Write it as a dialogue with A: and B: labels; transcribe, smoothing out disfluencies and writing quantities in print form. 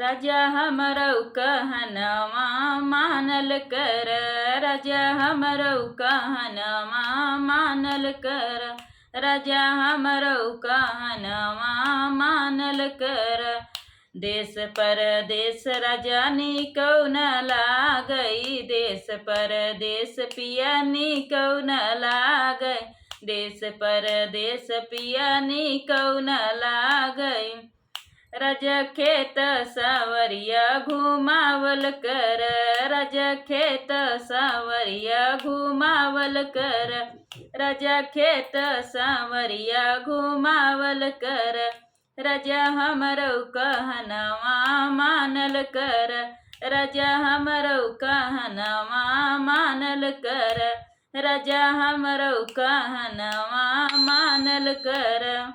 A: राजा हमरौ कहनवा मानल कर। राजा हमरौ कहनवा मानल कर। राजा हमरौ कहनवा मानल कर। देश परदेश राजा निकौ न लागई। देश परदेश पिया निकौ न लागई। देश परदेश पिया निकौ न लागई। राजा खेत सावरिया घुमावल कर। राजा खेत सावरिया घुमावल कर। राजा खेत सावरिया घुमावल कर। राजा हमरौ कहनवा मानल कर। राजा हमरौ कहनवा मानल कर। राजा हमरौ कहनवा मानल कर।